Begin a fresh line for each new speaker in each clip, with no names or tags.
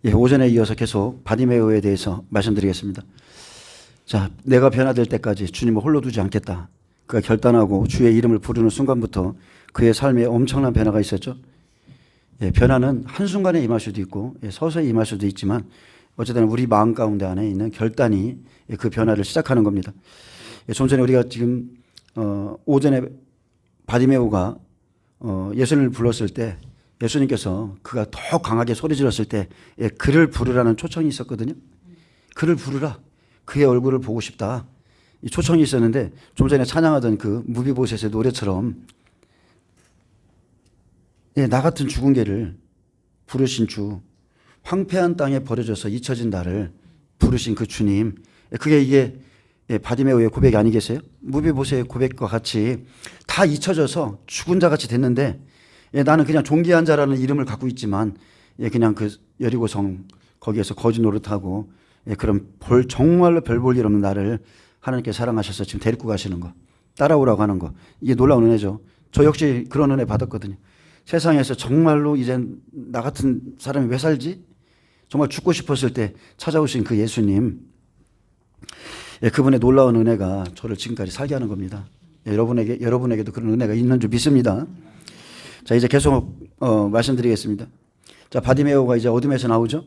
예, 오전에 이어서 계속 바디메오에 대해서 말씀드리겠습니다. 자, 내가 변화될 때까지 주님을 홀로 두지 않겠다. 그가 결단하고 주의 이름을 부르는 순간부터 그의 삶에 엄청난 변화가 있었죠. 예, 변화는 한순간에 임할 수도 있고 서서히 임할 수도 있지만 어쨌든 우리 마음 가운데 안에 있는 결단이 그 변화를 시작하는 겁니다. 좀 전에 우리가 지금 오전에 바디메오가 예수님을 불렀을 때 예수님께서 그가 더 강하게 소리 질렀을 때 그를 부르라는 초청이 있었거든요. 그를 부르라. 그의 얼굴을 보고 싶다. 이 초청이 있었는데 좀 전에 찬양하던 그 무비보셋의 노래처럼 나 같은 죽은 개를 부르신 주, 황폐한 땅에 버려져서 잊혀진 나를 부르신 그 주님, 그게 이게 바디메오의 고백이 아니겠어요? 무비보셋의 고백과 같이 다 잊혀져서 죽은 자 같이 됐는데 나는 그냥 존귀한 자라는 이름을 갖고 있지만 그냥 그 여리고성 거기에서 거지 노릇하고 그런 정말로 별 볼 일 없는 나를 하나님께 사랑하셔서 지금 데리고 가시는 거, 따라오라고 하는 거, 이게 놀라운 은혜죠. 저 역시 그런 은혜 받았거든요. 세상에서 정말로 이젠 나 같은 사람이 왜 살지? 정말 죽고 싶었을 때 찾아오신 그 예수님, 그분의 놀라운 은혜가 저를 지금까지 살게 하는 겁니다. 여러분에게도 그런 은혜가 있는 줄 믿습니다. 자, 이제 계속 말씀드리겠습니다. 자, 바디메오가 이제 어둠에서 나오죠.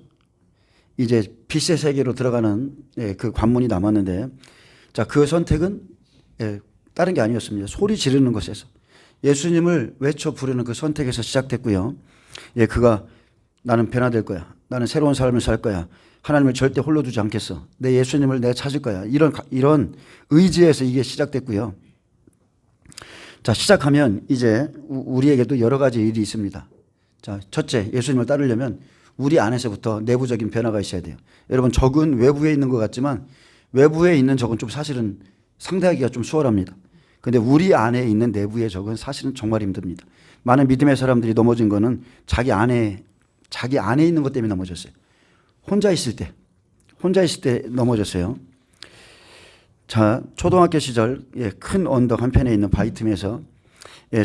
이제 빛의 세계로 들어가는 그 관문이 남았는데, 자, 그 선택은 다른 게 아니었습니다. 소리 지르는 것에서 예수님을 외쳐 부르는 그 선택에서 시작됐고요. 그가 나는 변화될 거야. 나는 새로운 삶을 살 거야. 하나님을 절대 홀로 두지 않겠어. 내 예수님을 내가 찾을 거야. 이런 의지에서 이게 시작됐고요. 자, 시작하면 이제 우리에게도 여러 가지 일이 있습니다. 자, 첫째, 예수님을 따르려면 우리 안에서부터 내부적인 변화가 있어야 돼요. 여러분, 적은 외부에 있는 것 같지만 외부에 있는 적은 좀 사실은 상대하기가 좀 수월합니다. 근데 우리 안에 있는 내부의 적은 사실은 정말 힘듭니다. 많은 믿음의 사람들이 넘어진 거는 자기 안에 있는 것 때문에 넘어졌어요. 혼자 있을 때 넘어졌어요. 자, 초등학교 시절 큰 언덕 한편에 있는 바위 틈에서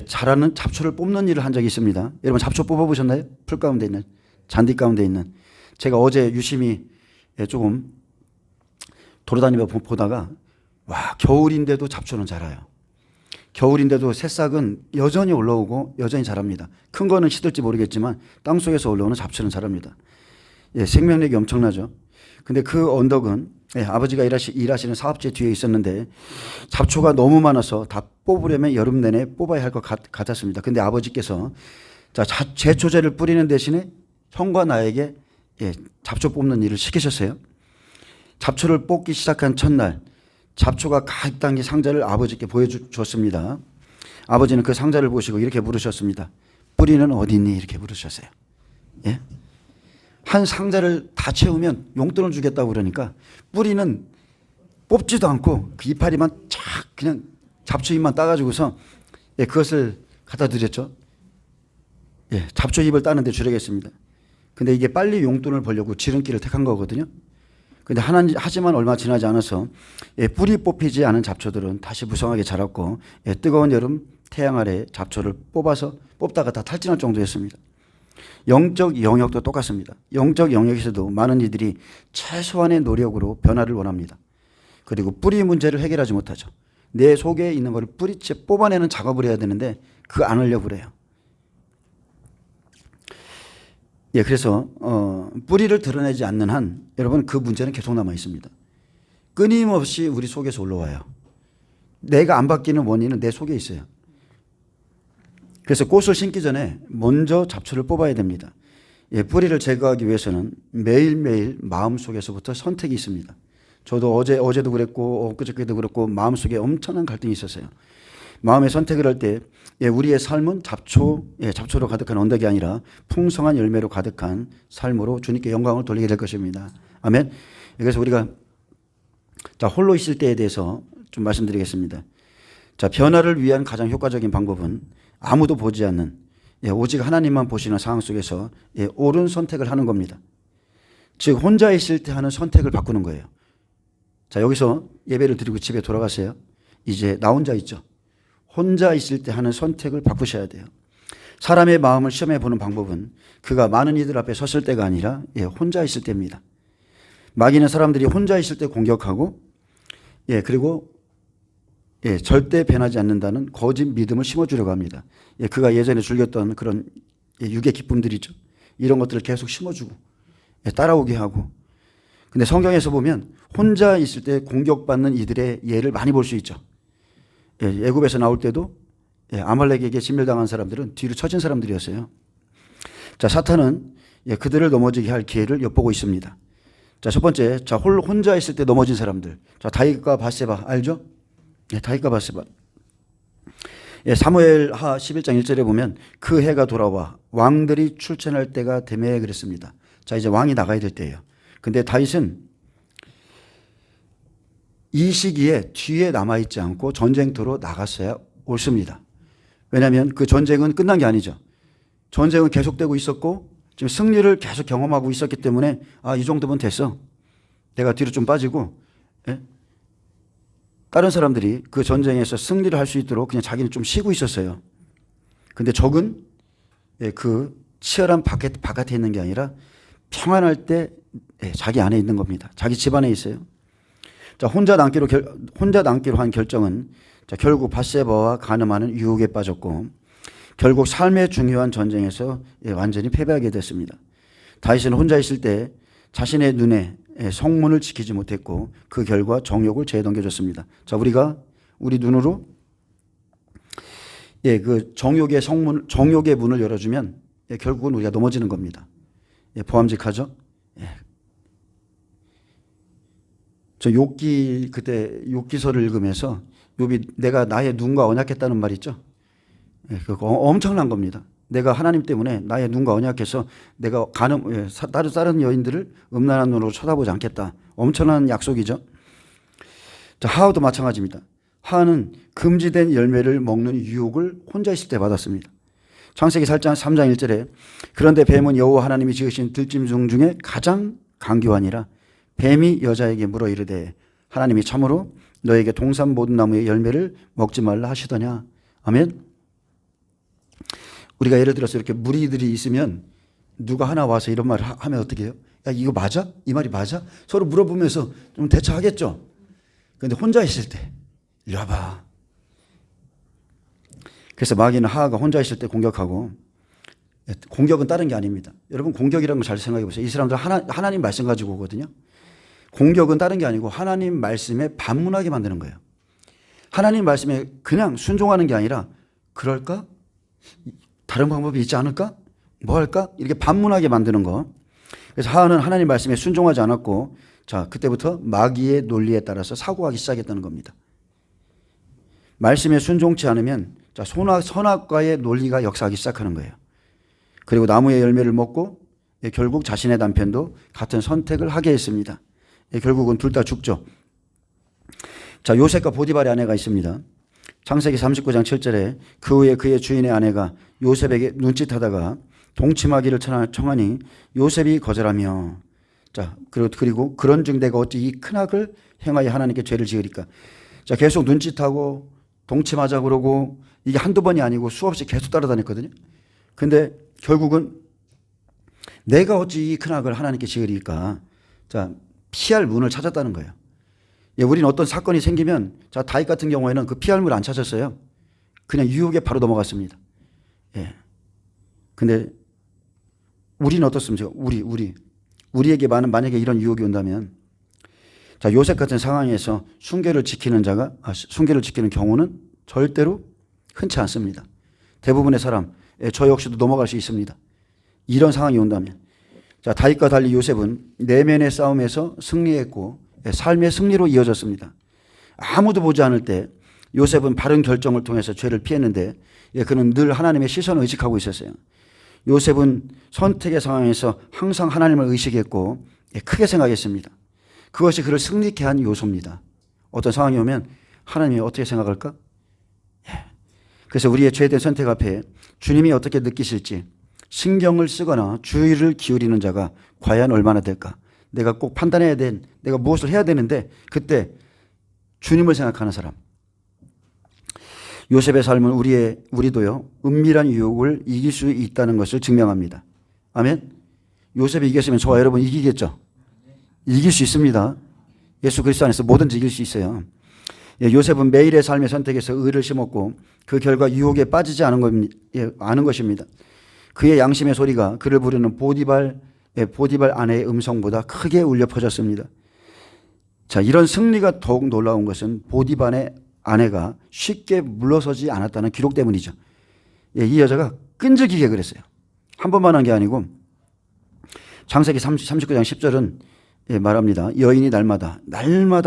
자라는 잡초를 뽑는 일을 한 적이 있습니다. 여러분, 잡초 뽑아보셨나요? 풀 가운데 있는, 잔디 가운데 있는. 제가 어제 유심히 조금 돌아다니며 보다가 와, 겨울인데도 잡초는 자라요. 겨울인데도 새싹은 여전히 올라오고 여전히 자랍니다. 큰 거는 시들지 모르겠지만 땅속에서 올라오는 잡초는 자랍니다. 생명력이 엄청나죠. 근데 그 언덕은 아버지가 일하시는 사업체 뒤에 있었는데 잡초가 너무 많아서 다 뽑으려면 여름 내내 뽑아야 할 것 같았습니다. 근데 아버지께서 자, 제초제를 뿌리는 대신에 형과 나에게 잡초 뽑는 일을 시키셨어요. 잡초를 뽑기 시작한 첫날 잡초가 가득 담긴 상자를 아버지께 보여주었습니다. 아버지는 그 상자를 보시고 이렇게 물으셨습니다. 뿌리는 어디 있니? 이렇게 물으셨어요. 한 상자를 다 채우면 용돈을 주겠다고 그러니까 뿌리는 뽑지도 않고 그 이파리만 착 그냥 잡초잎만 따가지고서 그것을 갖다 드렸죠. 잡초잎을 따는데 주려겠습니다. 근데 이게 빨리 용돈을 벌려고 지름길을 택한 거거든요. 근데 하지만 얼마 지나지 않아서 뿌리 뽑히지 않은 잡초들은 다시 무성하게 자랐고 뜨거운 여름 태양 아래 잡초를 뽑다가 다 탈진할 정도였습니다. 영적 영역도 똑같습니다. 영적 영역에서도 많은 이들이 최소한의 노력으로 변화를 원합니다. 그리고 뿌리 문제를 해결하지 못하죠. 내 속에 있는 것을 뿌리째 뽑아내는 작업을 해야 되는데 그 안 하려고 그래요. 그래서 뿌리를 드러내지 않는 한 여러분 그 문제는 계속 남아 있습니다. 끊임없이 우리 속에서 올라와요. 내가 안 바뀌는 원인은 내 속에 있어요. 그래서 꽃을 심기 전에 먼저 잡초를 뽑아야 됩니다. 뿌리를 제거하기 위해서는 매일매일 마음속에서부터 선택이 있습니다. 저도 어제도 그랬고 엊그저께도 그랬고 마음속에 엄청난 갈등이 있었어요. 마음의 선택을 할 때 우리의 삶은 잡초로 가득한 언덕이 아니라 풍성한 열매로 가득한 삶으로 주님께 영광을 돌리게 될 것입니다. 아멘. 그래서 우리가 자, 홀로 있을 때에 대해서 좀 말씀드리겠습니다. 자, 변화를 위한 가장 효과적인 방법은 아무도 보지 않는 오직 하나님만 보시는 상황 속에서 옳은 선택을 하는 겁니다. 즉 혼자 있을 때 하는 선택을 바꾸는 거예요. 자, 여기서 예배를 드리고 집에 돌아가세요. 이제 나 혼자 있죠. 혼자 있을 때 하는 선택을 바꾸셔야 돼요. 사람의 마음을 시험해 보는 방법은 그가 많은 이들 앞에 섰을 때가 아니라 혼자 있을 때입니다. 마귀는 사람들이 혼자 있을 때 공격하고 그리고 절대 변하지 않는다는 거짓 믿음을 심어주려고 합니다. 그가 예전에 즐겼던 그런 육의 기쁨들이죠. 이런 것들을 계속 심어주고 따라오게 하고. 근데 성경에서 보면 혼자 있을 때 공격받는 이들의 예를 많이 볼 수 있죠. 애굽에서 나올 때도 아말렉에게 진멸당한 사람들은 뒤로 처진 사람들이었어요. 자, 사탄은 그들을 넘어지게 할 기회를 엿보고 있습니다. 자, 첫 번째, 자, 혼자 있을 때 넘어진 사람들. 자, 다윗과 밧세바 알죠? 다윗과 밧세바. 사무엘하 11장 1절에 보면 그 해가 돌아와 왕들이 출전할 때가 되매 그랬습니다. 자, 이제 왕이 나가야 될 때예요. 근데 다윗은 이 시기에 뒤에 남아있지 않고 전쟁터로 나갔어야 옳습니다. 왜냐하면 그 전쟁은 끝난 게 아니죠. 전쟁은 계속되고 있었고 지금 승리를 계속 경험하고 있었기 때문에 이 정도면 됐어. 내가 뒤로 좀 빠지고 다른 사람들이 그 전쟁에서 승리를 할 수 있도록 그냥 자기는 좀 쉬고 있었어요. 근데 적은 그 치열한 바깥에 있는 게 아니라 평안할 때 자기 안에 있는 겁니다. 자기 집 안에 있어요. 자, 혼자 남기로 한 결정은 자, 결국 밧세바와 간음하는 유혹에 빠졌고 결국 삶의 중요한 전쟁에서 완전히 패배하게 됐습니다. 다윗은 혼자 있을 때 자신의 눈에 성문을 지키지 못했고 그 결과 정욕을 재넘겨줬습니다. 자, 우리 눈으로 그 정욕의 문을 열어주면 결국은 우리가 넘어지는 겁니다. 보암직하죠? 저 그때 욥기서를 읽으면서 욥이 내가 나의 눈과 언약했다는 말 있죠? 그거 엄청난 겁니다. 내가 하나님 때문에 나의 눈과 언약해서 내가 다른 여인들을 음란한 눈으로 쳐다보지 않겠다. 엄청난 약속이죠. 자, 하와도 마찬가지입니다. 하와는 금지된 열매를 먹는 유혹을 혼자 있을 때 받았습니다. 창세기 3장 1절에 그런데 뱀은 여호와 하나님이 지으신 들짐승 중에 가장 강교하니라. 뱀이 여자에게 물어 이르되 하나님이 참으로 너에게 동산 모든 나무의 열매를 먹지 말라 하시더냐. 아멘. 우리가 예를 들어서 이렇게 무리들이 있으면 누가 하나 와서 이런 말을 하면 어떻게 해요? 야, 이거 맞아? 이 말이 맞아? 서로 물어보면서 좀 대처하겠죠. 그런데 혼자 있을 때 이리 와봐. 그래서 마귀는 하하가 혼자 있을 때 공격하고 공격은 다른 게 아닙니다. 여러분 공격이라는 걸 잘 생각해 보세요. 이 사람들 하나님 말씀 가지고 오거든요. 공격은 다른 게 아니고 하나님 말씀에 반문하게 만드는 거예요. 하나님 말씀에 그냥 순종하는 게 아니라 그럴까? 다른 방법이 있지 않을까? 뭐 할까? 이렇게 반문하게 만드는 거. 그래서 하하는 하나님 말씀에 순종하지 않았고 자, 그때부터 마귀의 논리에 따라서 사고하기 시작했다는 겁니다. 말씀에 순종치 않으면 자, 선악과의 논리가 역사하기 시작하는 거예요. 그리고 나무의 열매를 먹고 결국 자신의 남편도 같은 선택을 하게 했습니다. 결국은 둘 다 죽죠. 자, 요셉과 보디발의 아내가 있습니다. 창세기 39장 7절에 그 후에 그의 주인의 아내가 요셉에게 눈짓하다가 동침하기를 청하니 요셉이 거절하며 자, 그리고 그런즉 내가 어찌 이 큰 악을 행하여 하나님께 죄를 지으리까. 자, 계속 눈짓하고 동침하자 그러고 이게 한두 번이 아니고 수없이 계속 따라다녔거든요. 근데 결국은 내가 어찌 이 큰 악을 하나님께 지으리까. 자, 피할 문을 찾았다는 거예요. 우리는 어떤 사건이 생기면 자, 다윗 같은 경우에는 그 피할 문을 안 찾았어요. 그냥 유혹에 바로 넘어갔습니다. 근데 우리는 어떻습니까? 우리에게 만약에 이런 유혹이 온다면 자, 요셉 같은 상황에서 순결을 지키는 경우는 절대로 흔치 않습니다. 대부분의 사람, 저 역시도 넘어갈 수 있습니다. 이런 상황이 온다면 자, 다윗과 달리 요셉은 내면의 싸움에서 승리했고 삶의 승리로 이어졌습니다. 아무도 보지 않을 때 요셉은 바른 결정을 통해서 죄를 피했는데 그는 늘 하나님의 시선을 의식하고 있었어요. 요셉은 선택의 상황에서 항상 하나님을 의식했고 크게 생각했습니다. 그것이 그를 승리케 한 요소입니다. 어떤 상황이 오면 하나님이 어떻게 생각할까? 그래서 우리의 죄된 선택 앞에 주님이 어떻게 느끼실지 신경을 쓰거나 주의를 기울이는 자가 과연 얼마나 될까? 내가 꼭 판단해야 내가 무엇을 해야 되는데 그때 주님을 생각하는 사람. 요셉의 삶은 우리도요, 은밀한 유혹을 이길 수 있다는 것을 증명합니다. 아멘. 요셉이 이겼으면 저와 여러분 이기겠죠? 이길 수 있습니다. 예수 그리스도 안에서 뭐든지 이길 수 있어요. 요셉은 매일의 삶의 선택에서 의를 심었고 그 결과 유혹에 빠지지 않은 것입니다. 그의 양심의 소리가 그를 부르는 보디발 아내의 음성보다 크게 울려 퍼졌습니다. 자, 이런 승리가 더욱 놀라운 것은 보디발의 아내가 쉽게 물러서지 않았다는 기록 때문이죠. 이 여자가 끈질기게 그랬어요. 한 번만 한 게 아니고 창세기 39장 10절은 말합니다. 여인이 날마다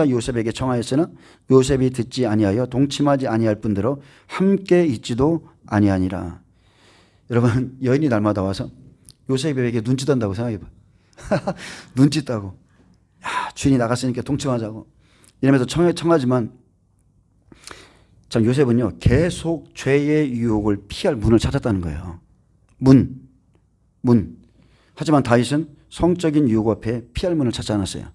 요셉에게 청하였으나 요셉이 듣지 아니하여 동침하지 아니할 뿐더러 함께 있지도 아니하니라. 여러분, 여인이 날마다 와서 요셉에게 눈짓 한다고 생각해봐. 눈짓 따고, 야, 주인이 나갔으니까 동침하자고 이러면서 청하지만 참 요셉은요, 계속 죄의 유혹을 피할 문을 찾았다는 거예요. 문. 하지만 다윗은 성적인 유혹 앞에 피할 문을 찾지 않았어요.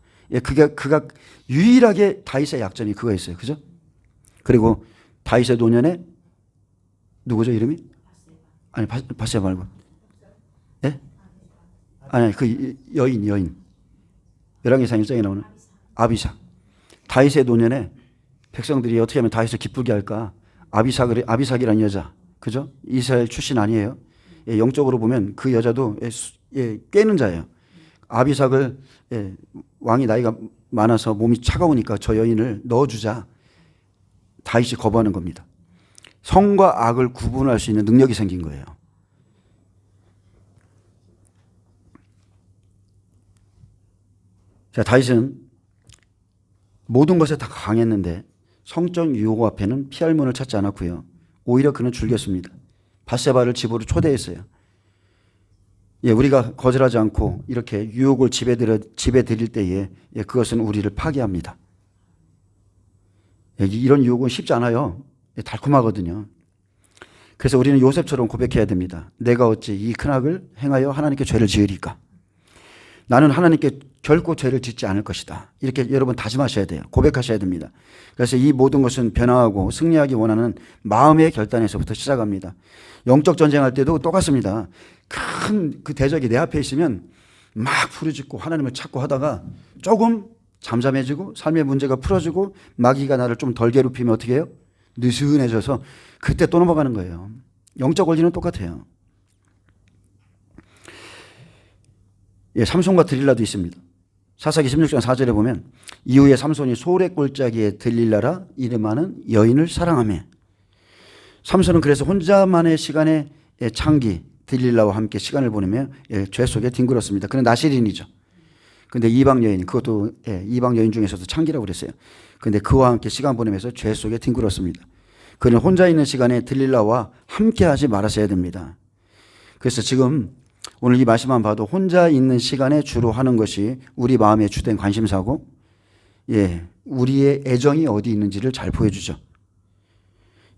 그가 유일하게 다윗의 약점이 그거였어요. 그죠? 그리고 다윗의 노년에 누구죠, 이름이? 아니, 바세바 말고. 예? 아니, 그 여인. 열왕기상 1장에 나오는 아비삭. 다윗의 노년에 백성들이 어떻게 하면 다윗을 기쁘게 할까? 아비삭이라는 여자. 그죠? 이스라엘 출신 아니에요. 영적으로 보면 그 여자도 꿰는 자예요. 아비삭을 왕이 나이가 많아서 몸이 차가우니까 저 여인을 넣어주자. 다윗이 거부하는 겁니다. 성과 악을 구분할 수 있는 능력이 생긴 거예요. 자, 다윗은 모든 것에 다 강했는데 성적 유혹 앞에는 피할 문을 찾지 않았고요. 오히려 그는 즐겼습니다. 바세바를 집으로 초대했어요. 우리가 거절하지 않고 이렇게 유혹을 집에 들일 때에 그것은 우리를 파괴합니다. 이런 유혹은 쉽지 않아요. 달콤하거든요. 그래서 우리는 요셉처럼 고백해야 됩니다. 내가 어찌 이 큰 악을 행하여 하나님께 죄를 지으리까? 나는 하나님께 결코 죄를 짓지 않을 것이다. 이렇게 여러분 다짐하셔야 돼요. 고백하셔야 됩니다. 그래서 이 모든 것은 변화하고 승리하기 원하는 마음의 결단에서부터 시작합니다. 영적 전쟁할 때도 똑같습니다. 큰 그 대적이 내 앞에 있으면 막 부르짖고 하나님을 찾고 하다가 조금 잠잠해지고 삶의 문제가 풀어지고 마귀가 나를 좀 덜 괴롭히면 어떻게 해요? 느슨해져서 그때 또 넘어가는 거예요. 영적 원리는 똑같아요. 삼손과 들릴라도 있습니다. 사사기 16장 4절에 보면 이후에 삼손이 소래 골짜기에 들릴라라 이름하는 여인을 사랑하며, 삼손은 그래서 혼자만의 시간에 창기 들릴라와 함께 시간을 보내며 죄 속에 뒹굴었습니다. 그는 나시린이죠. 근데 이방 여인, 그것도 이방 여인 중에서도 창기라고 그랬어요. 근데 그와 함께 시간 보내면서 죄 속에 뒹굴었습니다. 그는 혼자 있는 시간에 들릴라와 함께 하지 말았어야 됩니다. 그래서 지금 오늘 이 말씀만 봐도 혼자 있는 시간에 주로 하는 것이 우리 마음의 주된 관심사고, 우리의 애정이 어디 있는지를 잘 보여주죠.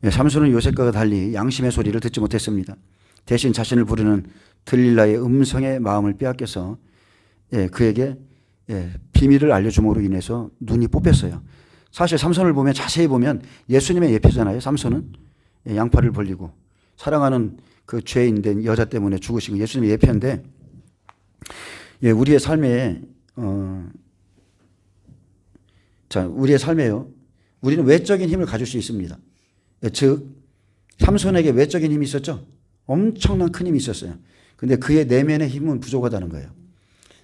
삼손은 요셉과 달리 양심의 소리를 듣지 못했습니다. 대신 자신을 부르는 들릴라의 음성의 마음을 빼앗겨서 그에게 비밀을 알려줌으로 인해서 눈이 뽑혔어요. 사실 삼손을 보면 자세히 보면 예수님의 예표잖아요. 삼손은 양팔을 벌리고 사랑하는 그 죄인 된 여자 때문에 죽으신 예수님의 예표인데, 우리의 삶에 우리의 삶에요, 우리는 외적인 힘을 가질 수 있습니다. 즉 삼손에게 외적인 힘이 있었죠. 엄청난 큰 힘이 있었어요. 근데 그의 내면의 힘은 부족하다는 거예요.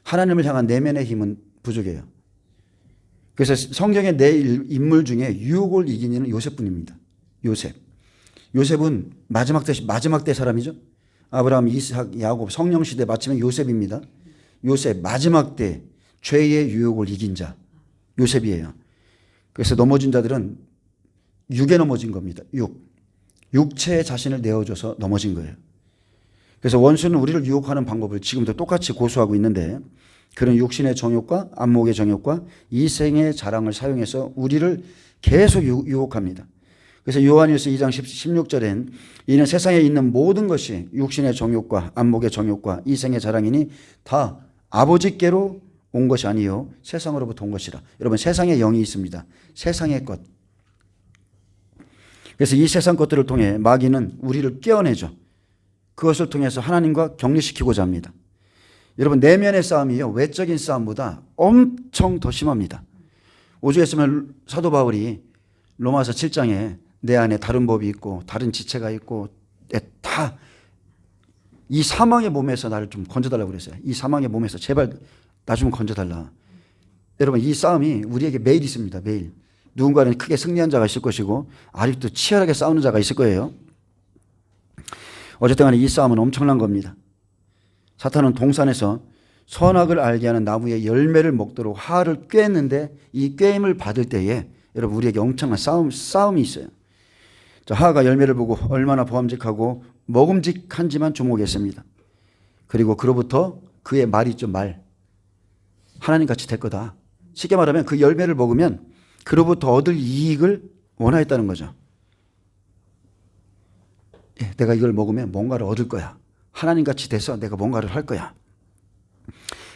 하나님을 향한 내면의 힘은 부족해요. 그래서 성경의 네 인물 중에 유혹을 이긴 이는 요셉뿐입니다. 요셉은 마지막 때 사람이죠. 아브라함, 이삭, 야곱, 성령 시대 마치면 요셉입니다. 요셉 마지막 때 죄의 유혹을 이긴 자 요셉이에요. 그래서 넘어진 자들은 육에 넘어진 겁니다. 육체에 자신을 내어줘서 넘어진 거예요. 그래서 원수는 우리를 유혹하는 방법을 지금도 똑같이 고수하고 있는데, 그런 육신의 정욕과 안목의 정욕과 이생의 자랑을 사용해서 우리를 계속 유혹합니다. 그래서 요한일서 2장 16절엔 이는 세상에 있는 모든 것이 육신의 정욕과 안목의 정욕과 이생의 자랑이니 다 아버지께로 온 것이 아니요 세상으로부터 온 것이라. 여러분, 세상에 영이 있습니다. 세상의 것. 그래서 이 세상 것들을 통해 마귀는 우리를 깨어내죠. 그것을 통해서 하나님과 격리시키고자 합니다. 여러분, 내면의 싸움이요, 외적인 싸움보다 엄청 더 심합니다. 오죽했으면 사도 바울이 로마서 7장에 내 안에 다른 법이 있고 다른 지체가 있고 다 이 사망의 몸에서 나를 좀 건져달라고 그랬어요. 이 사망의 몸에서 제발 나 좀 건져달라. 여러분, 이 싸움이 우리에게 매일 있습니다. 매일. 누군가는 크게 승리한 자가 있을 것이고 아직도 치열하게 싸우는 자가 있을 거예요. 어쨌든 간에 이 싸움은 엄청난 겁니다. 사탄은 동산에서 선악을 알게 하는 나무의 열매를 먹도록 하와를 꿰었는데 이 꿰임을 받을 때에 여러분, 우리에게 엄청난 싸움이 있어요. 자, 하와가 열매를 보고 얼마나 보암직하고 먹음직한지만 주목했습니다. 그리고 그로부터 그의 말이 있죠, 말. 하나님같이 될 거다. 쉽게 말하면 그 열매를 먹으면 그로부터 얻을 이익을 원하였다는 거죠. 내가 이걸 먹으면 뭔가를 얻을 거야. 하나님같이 돼서 내가 뭔가를 할 거야.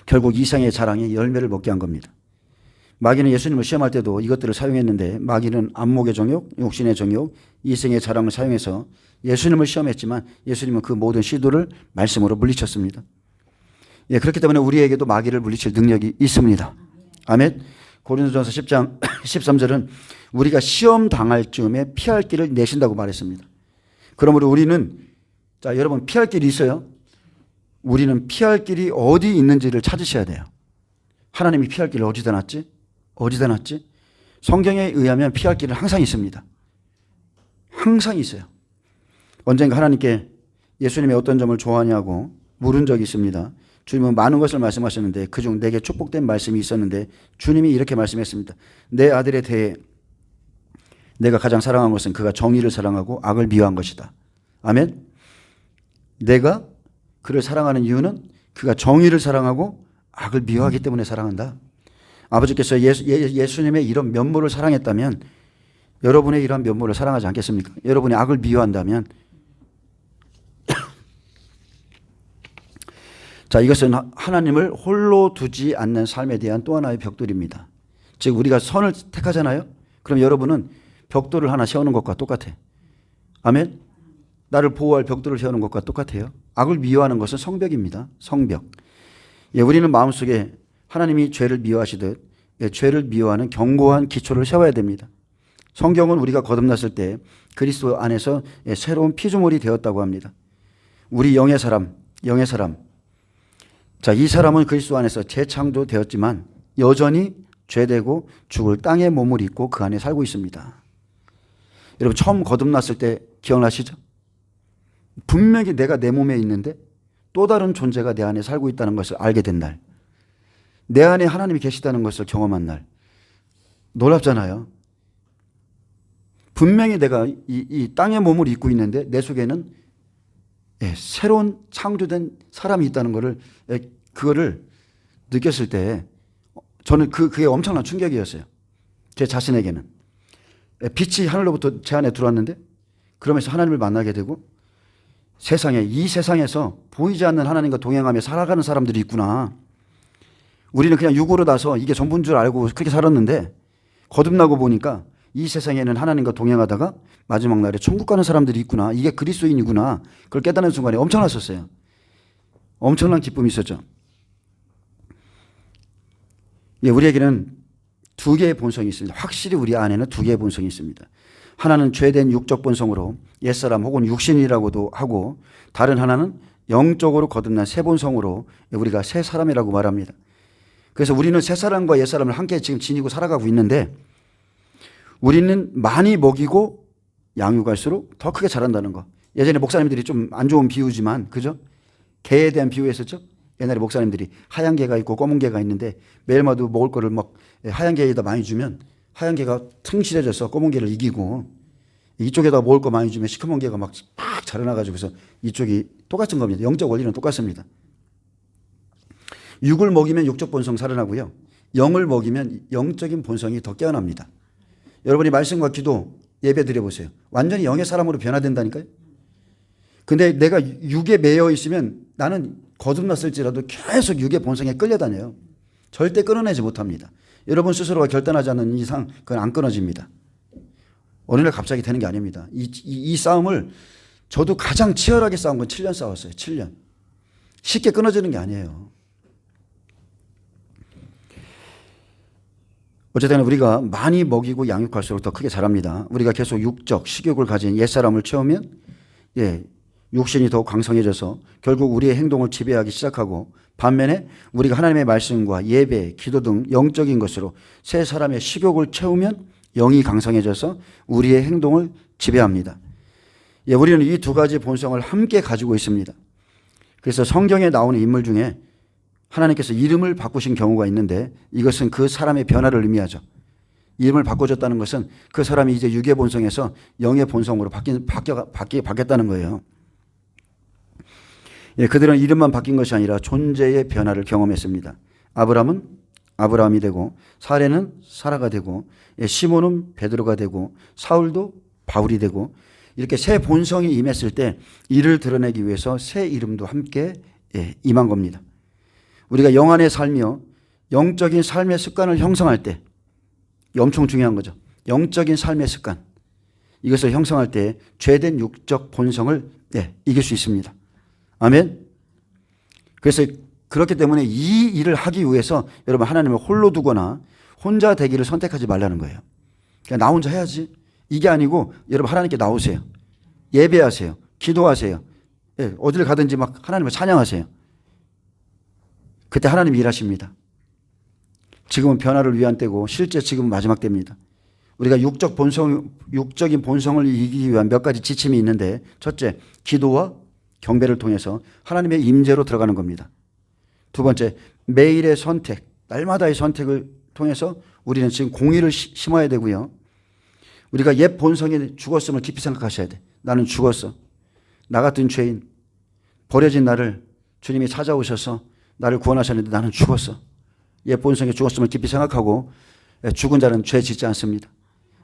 결국 이상의 자랑이 열매를 먹게 한 겁니다. 마귀는 예수님을 시험할 때도 이것들을 사용했는데 마귀는 안목의 정욕, 육신의 정욕, 이생의 자랑을 사용해서 예수님을 시험했지만 예수님은 그 모든 시도를 말씀으로 물리쳤습니다. 그렇기 때문에 우리에게도 마귀를 물리칠 능력이 있습니다. 아멘. 고린도전서 10장 13절은 우리가 시험 당할 즈음에 피할 길을 내신다고 말했습니다. 그러므로 우리는, 자, 여러분, 피할 길이 있어요. 우리는 피할 길이 어디 있는지를 찾으셔야 돼요. 하나님이 피할 길을 어디다 놨지? 어디다 놨지? 성경에 의하면 피할 길은 항상 있습니다. 항상 있어요. 언젠가 하나님께 예수님이 어떤 점을 좋아하냐고 물은 적이 있습니다. 주님은 많은 것을 말씀하셨는데 그중 내게 축복된 말씀이 있었는데 주님이 이렇게 말씀했습니다. 내 아들에 대해 내가 가장 사랑한 것은 그가 정의를 사랑하고 악을 미워한 것이다. 아멘. 내가 그를 사랑하는 이유는 그가 정의를 사랑하고 악을 미워하기 때문에 사랑한다. 아버지께서 예수님의 이런 면모를 사랑했다면 여러분의 이러한 면모를 사랑하지 않겠습니까? 여러분이 악을 미워한다면 자, 이것은 하나님을 홀로 두지 않는 삶에 대한 또 하나의 벽돌입니다. 즉 우리가 선을 택하잖아요. 그럼 여러분은 벽돌을 하나 세우는 것과 똑같아. 아멘. 나를 보호할 벽돌을 세우는 것과 똑같아요. 악을 미워하는 것은 성벽입니다. 성벽. 우리는 마음속에 하나님이 죄를 미워하시듯 죄를 미워하는 견고한 기초를 세워야 됩니다. 성경은 우리가 거듭났을 때 그리스도 안에서 새로운 피조물이 되었다고 합니다. 우리 영의 사람. 자, 이 사람은 그리스도 안에서 재창조되었지만 여전히 죄되고 죽을 땅의 몸을 입고 그 안에 살고 있습니다. 여러분, 처음 거듭났을 때 기억나시죠? 분명히 내가 내 몸에 있는데 또 다른 존재가 내 안에 살고 있다는 것을 알게 된 날, 내 안에 하나님이 계시다는 것을 경험한 날, 놀랍잖아요. 분명히 내가 이 땅의 몸을 입고 있는데 내 속에는 새로운 창조된 사람이 있다는 것을, 그거를 느꼈을 때 저는 그게 엄청난 충격이었어요. 제 자신에게는. 빛이 하늘로부터 제 안에 들어왔는데 그러면서 하나님을 만나게 되고 이 세상에서 보이지 않는 하나님과 동행하며 살아가는 사람들이 있구나. 우리는 그냥 육으로 나서 이게 전부인 줄 알고 그렇게 살았는데 거듭나고 보니까 이 세상에는 하나님과 동행하다가 마지막 날에 천국 가는 사람들이 있구나. 이게 그리스도인이구나. 그걸 깨닫는 순간에 엄청났었어요. 엄청난 기쁨이 있었죠. 우리에게는 두 개의 본성이 있습니다. 확실히 우리 안에는 두 개의 본성이 있습니다. 하나는 죄된 육적 본성으로 옛사람 혹은 육신이라고도 하고 다른 하나는 영적으로 거듭난 새 본성으로 우리가 새 사람이라고 말합니다. 그래서 우리는 새 사람과 옛 사람을 함께 지금 지니고 살아가고 있는데 우리는 많이 먹이고 양육할수록 더 크게 자란다는 거. 예전에 목사님들이 좀 안 좋은 비유지만, 그죠? 개에 대한 비유했었죠? 옛날에 목사님들이 하얀 개가 있고 검은 개가 있는데 매일마다 먹을 거를 막 하얀 개에다 많이 주면 하얀 개가 튼실해져서 검은 개를 이기고 이쪽에다 먹을 거 많이 주면 시커먼 개가 막 자라나가지고 그래서 이쪽이 똑같은 겁니다. 영적 원리는 똑같습니다. 육을 먹이면 육적 본성 살아나고요. 영을 먹이면 영적인 본성이 더 깨어납니다. 여러분이 말씀과 기도 예배 드려보세요. 완전히 영의 사람으로 변화된다니까요. 근데 내가 육에 매여 있으면 나는 거듭났을지라도 계속 육의 본성에 끌려다녀요. 절대 끊어내지 못합니다. 여러분 스스로가 결단하지 않는 이상 그건 안 끊어집니다. 어느 날 갑자기 되는 게 아닙니다. 이 싸움을 저도 가장 치열하게 싸운 건 7년 싸웠어요. 7년. 쉽게 끊어지는 게 아니에요. 어쨌든 우리가 많이 먹이고 양육할수록 더 크게 자랍니다. 우리가 계속 육적, 식욕을 가진 옛사람을 채우면 육신이 더욱 강성해져서 결국 우리의 행동을 지배하기 시작하고, 반면에 우리가 하나님의 말씀과 예배, 기도 등 영적인 것으로 새 사람의 식욕을 채우면 영이 강성해져서 우리의 행동을 지배합니다. 우리는 이 두 가지 본성을 함께 가지고 있습니다. 그래서 성경에 나오는 인물 중에 하나님께서 이름을 바꾸신 경우가 있는데, 이것은 그 사람의 변화를 의미하죠. 이름을 바꿔줬다는 것은 그 사람이 이제 육의 본성에서 영의 본성으로 바뀌었다는 거예요. 그들은 이름만 바뀐 것이 아니라 존재의 변화를 경험했습니다. 아브라함은 아브라함이 되고, 사레는 사라가 되고, 시몬은 베드로가 되고, 사울도 바울이 되고, 이렇게 새 본성이 임했을 때 이를 드러내기 위해서 새 이름도 함께 임한 겁니다. 우리가 영 안에 살며 영적인 삶의 습관을 형성할 때, 엄청 중요한 거죠. 영적인 삶의 습관, 이것을 형성할 때 죄된 육적 본성을 이길 수 있습니다. 아멘. 그래서 그렇기 때문에 이 일을 하기 위해서 여러분, 하나님을 홀로 두거나 혼자 되기를 선택하지 말라는 거예요. 그러니까 나 혼자 해야지, 이게 아니고 여러분, 하나님께 나오세요. 예배하세요. 기도하세요. 어딜 가든지 막 하나님을 찬양하세요. 그때 하나님이 일하십니다. 지금은 변화를 위한 때고, 실제 지금은 마지막 때입니다. 우리가 육적인 본성을 이기기 위한 몇 가지 지침이 있는데, 첫째, 기도와 경배를 통해서 하나님의 임재로 들어가는 겁니다. 두 번째, 매일의 선택, 날마다의 선택을 통해서 우리는 지금 공의를 심어야 되고요. 우리가 옛 본성이 죽었음을 깊이 생각하셔야 돼. 나는 죽었어. 나 같은 죄인, 버려진 나를 주님이 찾아오셔서 나를 구원하셨는데 나는 죽었어. 옛 본성이 죽었음을 깊이 생각하고, 죽은 자는 죄 짓지 않습니다.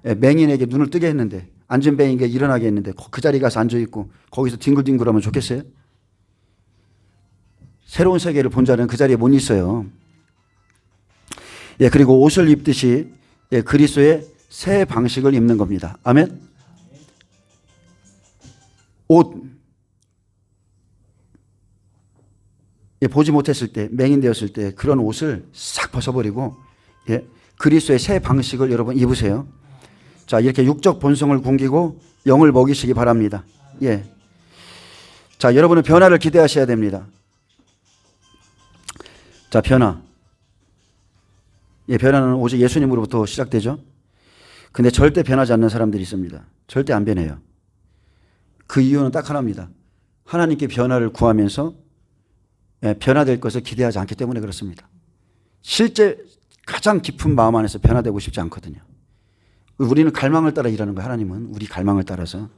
맹인에게 눈을 뜨게 했는데, 앉은 맹인에게 일어나게 했는데 그 자리에 가서 앉아있고 거기서 뒹굴뒹굴하면 좋겠어요? 새로운 세계를 본 자는 그 자리에 못 있어요. 그리고 옷을 입듯이 그리스도의 새 방식을 입는 겁니다. 아멘. 옷, 보지 못했을 때, 맹인 되었을 때 그런 옷을 싹 벗어버리고 그리스도의 새 방식을 여러분 입으세요. 자, 이렇게 육적 본성을 굶기고 영을 먹이시기 바랍니다. 자, 여러분은 변화를 기대하셔야 됩니다. 자, 변화. 변화는 오직 예수님으로부터 시작되죠. 근데 절대 변하지 않는 사람들이 있습니다. 절대 안 변해요. 그 이유는 딱 하나입니다. 하나님께 변화를 구하면서 변화될 것을 기대하지 않기 때문에 그렇습니다. 실제 가장 깊은 마음 안에서 변화되고 싶지 않거든요. 우리는 갈망을 따라 일하는 거예요. 하나님은 우리 갈망을 따라서.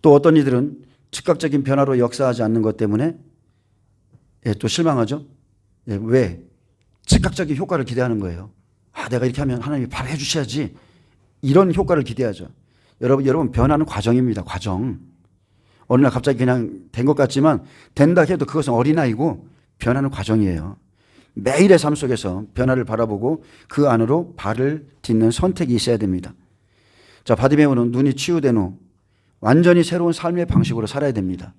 또 어떤 이들은 즉각적인 변화로 역사하지 않는 것 때문에 또 실망하죠. 왜? 즉각적인 효과를 기대하는 거예요. 내가 이렇게 하면 하나님이 바로 해주셔야지. 이런 효과를 기대하죠. 여러분 변화는 과정입니다. 과정. 어느 날 갑자기 그냥 된 것 같지만, 된다 해도 그것은 어린아이고 변화는 과정이에요. 매일의 삶 속에서 변화를 바라보고 그 안으로 발을 딛는 선택이 있어야 됩니다. 자, 바디메오는 눈이 치유된 후 완전히 새로운 삶의 방식으로 살아야 됩니다.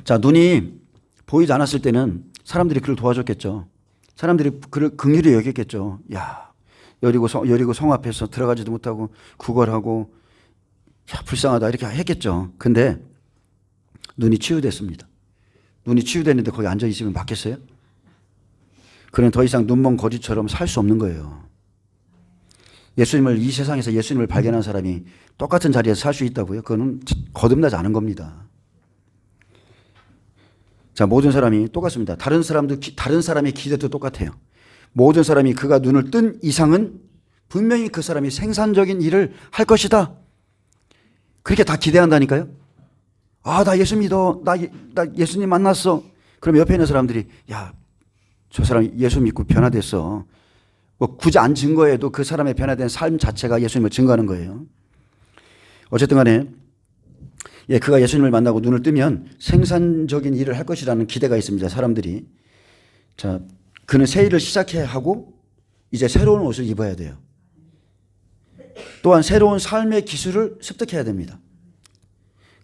자, 눈이 보이지 않았을 때는 사람들이 그를 도와줬겠죠. 사람들이 그를 긍휼히 여겼겠죠. 야, 여리고 성 앞에서 들어가지도 못하고 구걸하고, 야, 불쌍하다 이렇게 했겠죠. 근데 눈이 치유됐습니다. 눈이 치유됐는데 거기 앉아 있으면 맞겠어요? 그는 더 이상 눈먼 거지처럼 살 수 없는 거예요. 이 세상에서 예수님을 발견한 사람이 똑같은 자리에서 살 수 있다고요? 그거는 거듭나지 않은 겁니다. 자, 모든 사람이 똑같습니다. 다른 사람의 기대도 똑같아요. 모든 사람이 그가 눈을 뜬 이상은 분명히 그 사람이 생산적인 일을 할 것이다. 그렇게 다 기대한다니까요. 나 예수 믿어. 나 예수님 만났어. 그럼 옆에 있는 사람들이, 야, 저 사람 예수 믿고 변화됐어. 뭐 굳이 안 증거해도 그 사람의 변화된 삶 자체가 예수님을 증거하는 거예요. 어쨌든 간에 그가 예수님을 만나고 눈을 뜨면 생산적인 일을 할 것이라는 기대가 있습니다. 사람들이. 자, 그는 새 일을 시작해야 하고 이제 새로운 옷을 입어야 돼요. 또한 새로운 삶의 기술을 습득해야 됩니다.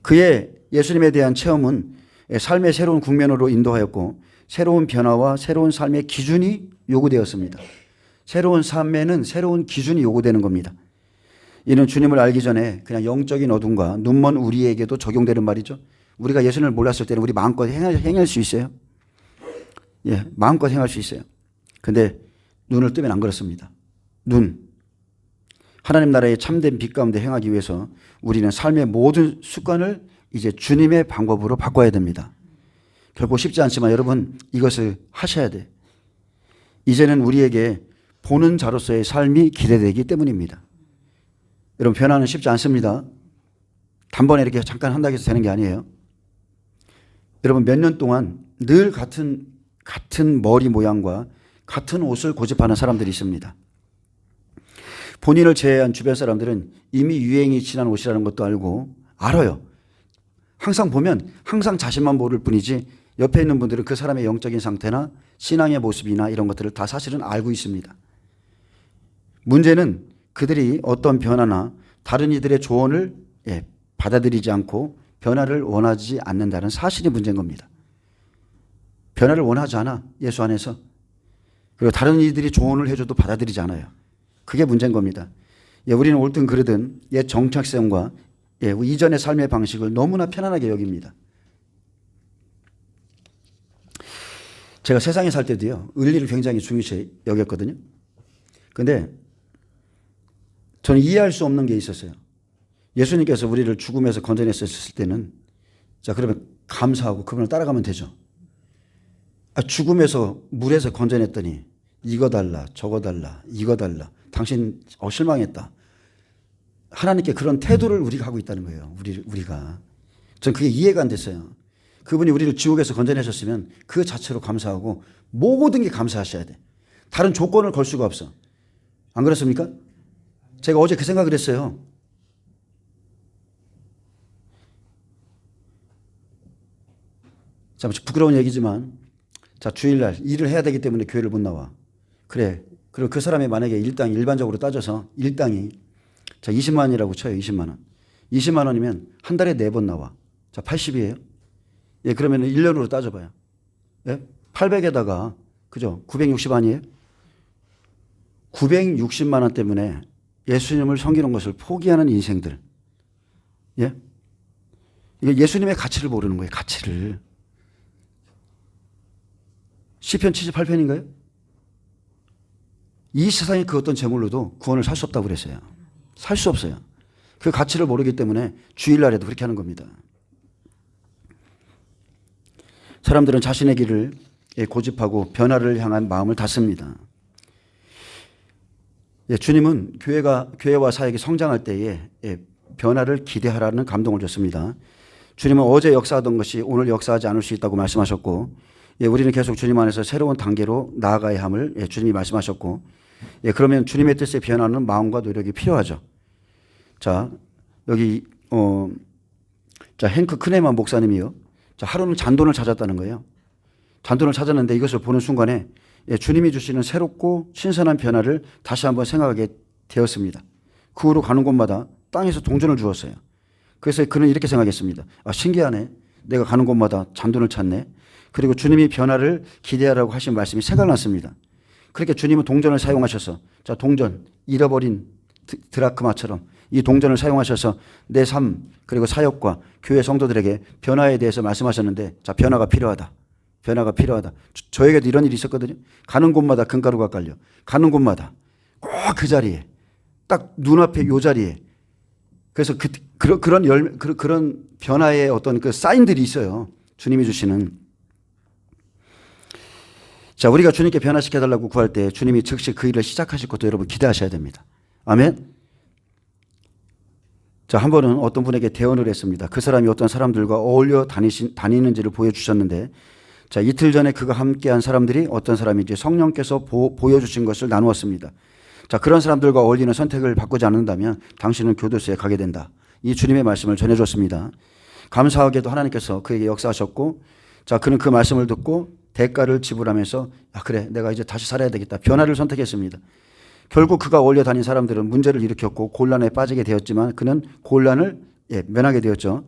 그의 예수님에 대한 체험은 삶의 새로운 국면으로 인도하였고 새로운 변화와 새로운 삶의 기준이 요구되었습니다. 새로운 삶에는 새로운 기준이 요구되는 겁니다. 이는 주님을 알기 전에 그냥 영적인 어둠과 눈먼 우리에게도 적용되는 말이죠. 우리가 예수님을 몰랐을 때는 우리 마음껏 행할 수 있어요. 예, 마음껏 행할 수 있어요. 근데 눈을 뜨면 안 그렇습니다. 하나님 나라의 참된 빛 가운데 행하기 위해서 우리는 삶의 모든 습관을 이제 주님의 방법으로 바꿔야 됩니다. 결코 쉽지 않지만 여러분 이것을 하셔야 돼. 이제는 우리에게 보는 자로서의 삶이 기대되기 때문입니다. 여러분 변화는 쉽지 않습니다. 단번에 이렇게 잠깐 한다고 해서 되는 게 아니에요. 여러분 몇 년 동안 늘 같은 머리 모양과 같은 옷을 고집하는 사람들이 있습니다. 본인을 제외한 주변 사람들은 이미 유행이 지난 옷이라는 것도 알아요. 항상 보면 항상 자신만 모를 뿐이지 옆에 있는 분들은 그 사람의 영적인 상태나 신앙의 모습이나 이런 것들을 다 사실은 알고 있습니다. 문제는 그들이 어떤 변화나 다른 이들의 조언을 받아들이지 않고 변화를 원하지 않는다는 사실이 문제인 겁니다. 변화를 원하지 않아, 예수 안에서. 그리고 다른 이들이 조언을 해줘도 받아들이지 않아요. 그게 문제인 겁니다. 우리는 옳든 그르든 옛 정착성과 이전의 삶의 방식을 너무나 편안하게 여깁니다. 제가 세상에 살 때도요, 의리를 굉장히 중요시 여겼거든요. 근데 저는 이해할 수 없는 게 있었어요. 예수님께서 우리를 죽음에서 건져냈었을 때는 자, 그러면 감사하고 그분을 따라가면 되죠. 죽음에서 물에서 건져냈더니 이거 달라, 저거 달라, 이거 달라. 당신 실망했다. 하나님께 그런 태도를 우리가 하고 있다는 거예요. 우리가. 전 그게 이해가 안 됐어요. 그분이 우리를 지옥에서 건져내셨으면 그 자체로 감사하고 모든 게 감사하셔야 돼. 다른 조건을 걸 수가 없어. 안 그렇습니까? 제가 어제 그 생각을 했어요. 자, 부끄러운 얘기지만 자, 주일날 일을 해야 되기 때문에 교회를 못 나와. 그래. 그리고 그 사람이 만약에 일당이 일반적으로 따져서 일당이 자, 20만 원이라고 쳐요. 20만 원. 20만 원이면 한 달에 4번 나와. 자, 80이에요. 예, 그러면 1년으로 따져봐요. 예? 800에다가 그죠? 960 아니에요? 960만 원 때문에 예수님을 섬기는 것을 포기하는 인생들. 예? 이게 예수님의 가치를 모르는 거예요. 가치를. 시편 78편인가요? 이 세상의 그 어떤 재물로도 구원을 살 수 없다고 그랬어요. 살 수 없어요. 그 가치를 모르기 때문에 주일날에도 그렇게 하는 겁니다. 사람들은 자신의 길을 고집하고 변화를 향한 마음을 닫습니다. 주님은 교회와 사역이 성장할 때에 변화를 기대하라는 감동을 줬습니다. 주님은 어제 역사하던 것이 오늘 역사하지 않을 수 있다고 말씀하셨고, 우리는 계속 주님 안에서 새로운 단계로 나아가야 함을 주님이 말씀하셨고, 그러면 주님의 뜻에 변하는 마음과 노력이 필요하죠. 자, 여기 자, 헨크 크네만 목사님이요. 자, 하루는 잔돈을 찾았다는 거예요. 잔돈을 찾았는데 이것을 보는 순간에 주님이 주시는 새롭고 신선한 변화를 다시 한번 생각하게 되었습니다. 그 후로 가는 곳마다 땅에서 동전을 주었어요. 그래서 그는 이렇게 생각했습니다. 신기하네. 내가 가는 곳마다 잔돈을 찾네. 그리고 주님이 변화를 기대하라고 하신 말씀이 생각났습니다. 그렇게 주님은 동전을 사용하셔서 자, 동전, 잃어버린 드라크마처럼 이 동전을 사용하셔서 내 삶 그리고 사역과 교회 성도들에게 변화에 대해서 말씀하셨는데 자, 변화가 필요하다. 변화가 필요하다. 저에게도 이런 일이 있었거든요. 가는 곳마다 금가루가 깔려. 가는 곳마다 꼭 그 자리에 딱 눈앞에 요 자리에 그래서 그런 변화의 어떤 그 사인들이 있어요. 주님이 주시는. 자, 우리가 주님께 변화시켜달라고 구할 때 주님이 즉시 그 일을 시작하실 것도 여러분 기대하셔야 됩니다. 아멘. 자, 한 번은 어떤 분에게 대언을 했습니다. 그 사람이 어떤 사람들과 어울려 다니는지를 보여주셨는데 자, 이틀 전에 그가 함께한 사람들이 어떤 사람인지 성령께서 보여주신 것을 나누었습니다. 자, 그런 사람들과 어울리는 선택을 바꾸지 않는다면 당신은 교도소에 가게 된다. 이 주님의 말씀을 전해줬습니다. 감사하게도 하나님께서 그에게 역사하셨고 자, 그는 그 말씀을 듣고 대가를 지불하면서 그래 내가 이제 다시 살아야 되겠다. 변화를 선택했습니다. 결국 그가 어울려 다닌 사람들은 문제를 일으켰고 곤란에 빠지게 되었지만 그는 곤란을 면하게 되었죠.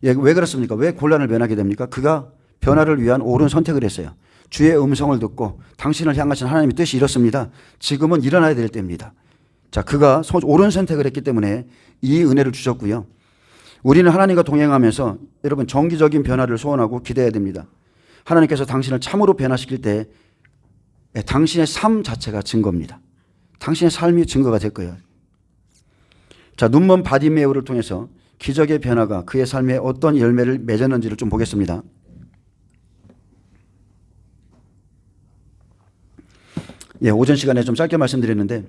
왜 그렇습니까? 왜 곤란을 면하게 됩니까? 그가 변화를 위한 옳은 선택을 했어요. 주의 음성을 듣고 당신을 향하신 하나님의 뜻이 이렇습니다. 지금은 일어나야 될 때입니다. 자, 그가 옳은 선택을 했기 때문에 이 은혜를 주셨고요. 우리는 하나님과 동행하면서 여러분 정기적인 변화를 소원하고 기대해야 됩니다. 하나님께서 당신을 참으로 변화시킬 때 당신의 삶 자체가 증거입니다. 당신의 삶이 증거가 될 거예요. 자, 눈먼 바디메오를 통해서 기적의 변화가 그의 삶에 어떤 열매를 맺었는지를 좀 보겠습니다. 오전 시간에 좀 짧게 말씀드렸는데